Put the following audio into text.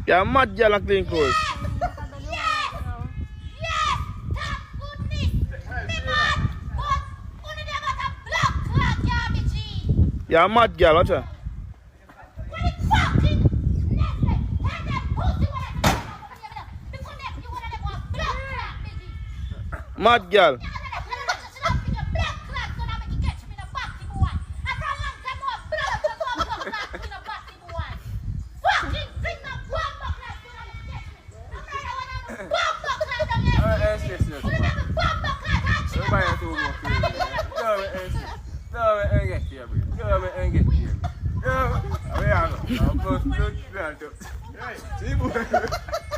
You're mad girl and clean clothes. You're mad girl, watch her. Mad girl. Hey,